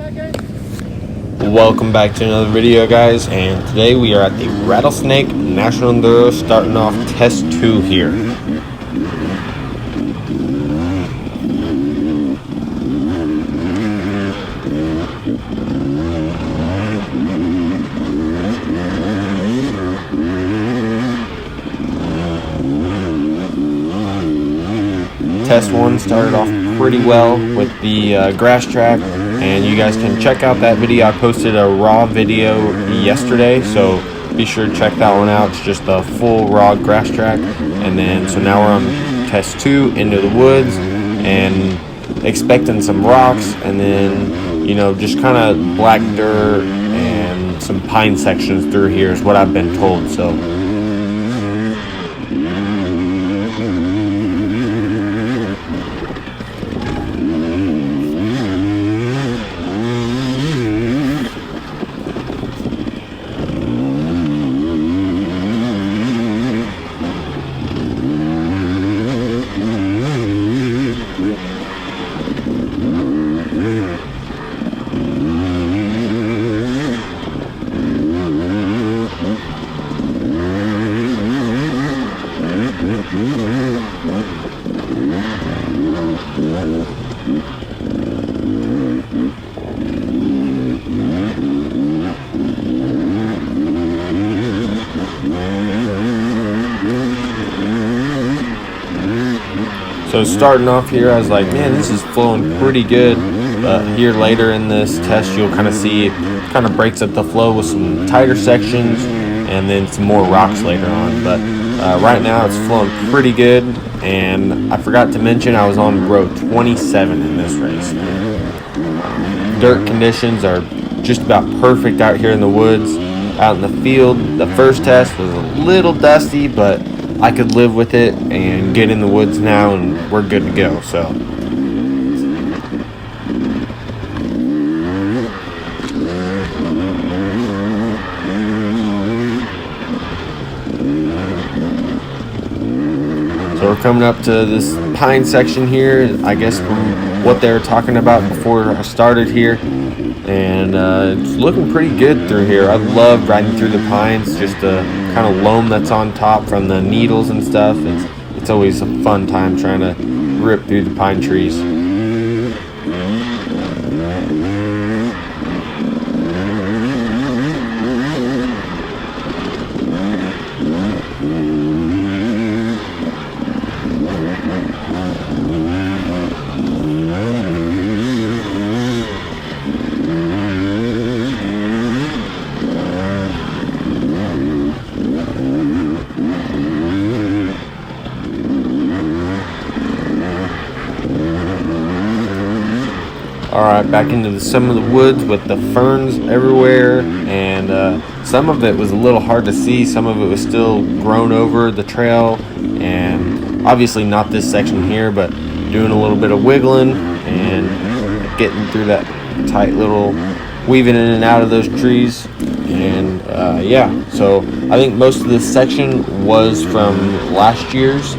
Welcome back to another video, guys, and today we are at the Rattlesnake National Enduro starting off test 2 here. Test 1 started off pretty well with the grass track, and you guys can check out that video. I posted a raw video yesterday, so be sure to check that one out. It's just a full raw grass track. And then so now we're on test 2 into the woods and expecting some rocks, and then just kind of black dirt and some pine sections through here is what I've been told. So So starting off here, I was like, man, this is flowing pretty good. But here later in this test, you'll kind of see it kind of breaks up the flow with some tighter sections and then some more rocks later on. But right now it's flowing pretty good. And I forgot to mention I was on row 27 in this race. Dirt conditions are just about perfect out here in the woods. Out in the field, the first test was a little dusty, but I could live with it and get in the woods now, and we're good to go. So we're coming up to this pine section here, I guess from what they were talking about before I started here. And it's looking pretty good through here. I love riding through the pines, just the kind of loam that's on top from the needles and stuff. It's always a fun time trying to rip through the pine trees. Alright, back into some of the woods with the ferns everywhere, and some of it was a little hard to see. Some of it was still grown over the trail, and obviously not this section here, but doing a little bit of wiggling and getting through that tight little weaving in and out of those trees. And yeah, so I think most of this section was from last year's,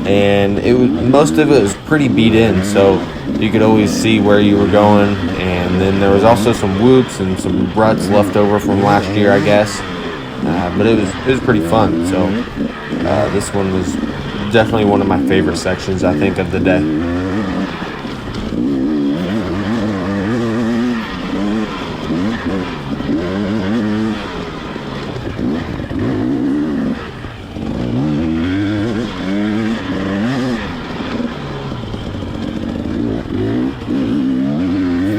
and most of it was pretty beat in, so you could always see where you were going. And then there was also some whoops and some ruts left over from last year, I guess. But it was pretty fun. So this one was definitely one of my favorite sections, I think, of the day.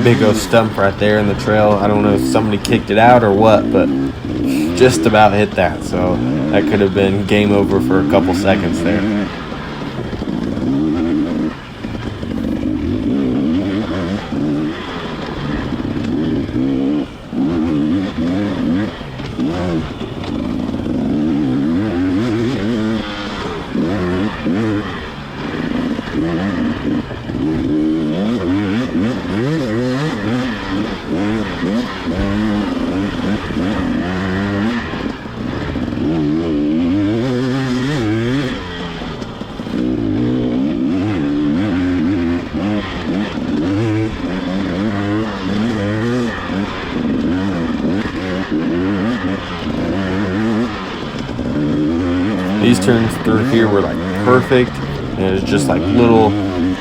Big old stump right there in the trail. I don't know if somebody kicked it out or what, but just about hit that. So that could have been game over for a couple seconds there. These turns through here were like perfect. And it was just like little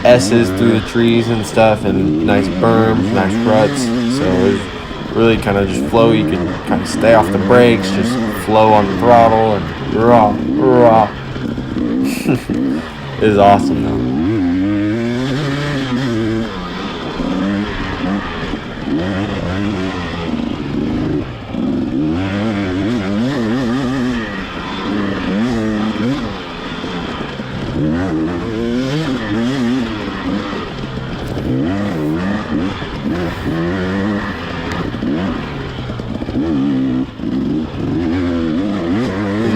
S's through the trees and stuff, and nice berms, nice ruts. So it was really kind of just flow. You could kind of stay off the brakes, just flow on the throttle, and raw. It was awesome though.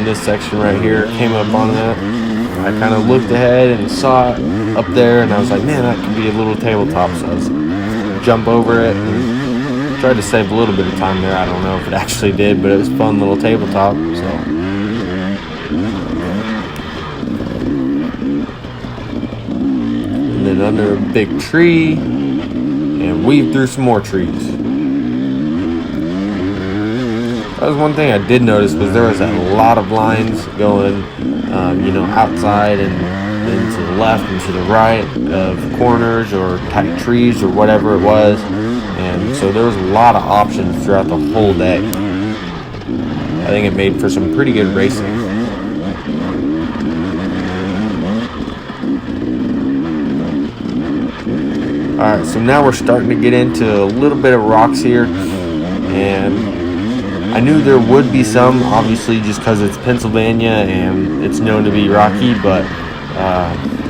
This section right here came up on that. I kind of looked ahead and saw it up there, and I was like, man, that could be a little tabletop. So I was jump over it and tried to save a little bit of time there. I don't know if it actually did, but it was a fun little tabletop. So and then under a big tree and weave through some more trees. That was one thing I did notice, was there was a lot of lines going, outside and then to the left and to the right of corners or tight trees or whatever it was. And so there was a lot of options throughout the whole day. I think it made for some pretty good racing. Alright, so now we're starting to get into a little bit of rocks here, and I knew there would be some, obviously, just because it's Pennsylvania and it's known to be rocky, but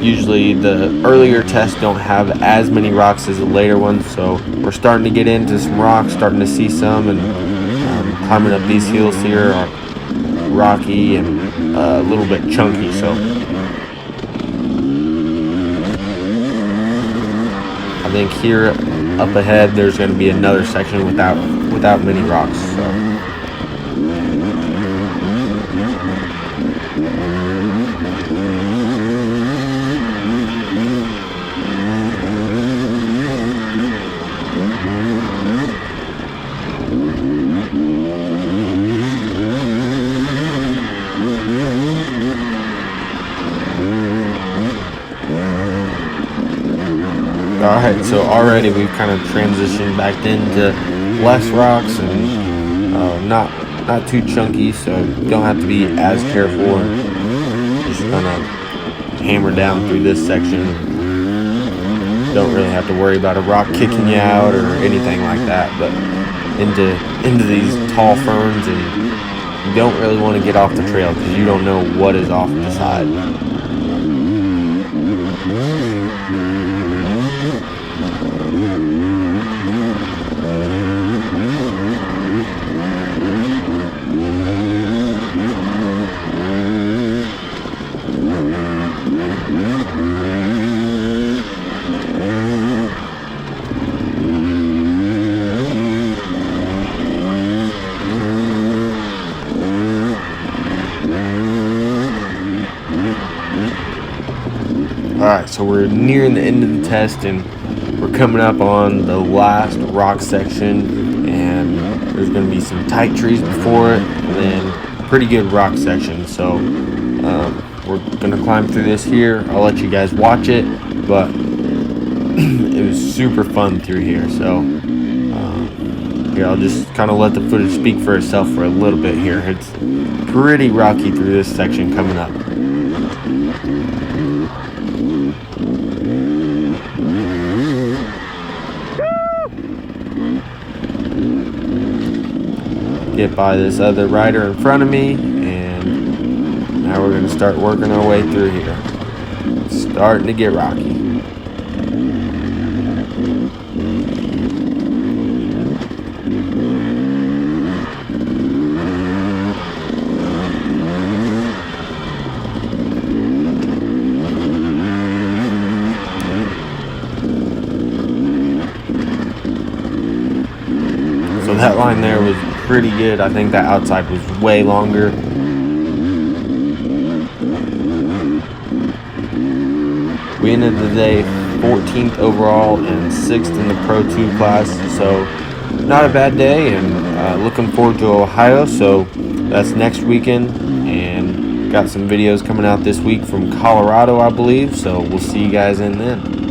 usually the earlier tests don't have as many rocks as the later ones, so we're starting to get into some rocks, starting to see some, and climbing up these hills here are rocky and a little bit chunky, so I think here up ahead there's going to be another section without many rocks. So. Alright, so already we've kind of transitioned back into less rocks and not too chunky, so you don't have to be as careful, and just kind of hammer down through this section. Don't really have to worry about a rock kicking you out or anything like that, but into these tall ferns, and you don't really want to get off the trail because you don't know what is off the side. Alright, so we're nearing the end of the test, and we're coming up on the last rock section, and there's going to be some tight trees before it, and then pretty good rock section. So we're going to climb through this here. I'll let you guys watch it, but it was super fun through here. So here, I'll just kind of let the footage speak for itself for a little bit here. It's pretty rocky through this section coming up. Get by this other rider in front of me, and now we're going to start working our way through here. It's starting to get rocky. So that line there was pretty good. I think that outside was way longer. We ended the day 14th overall and 6th in the Pro 2 class, so not a bad day, and looking forward to Ohio. So that's next weekend, and Got some videos coming out this week from Colorado, I believe, so we'll see you guys in then.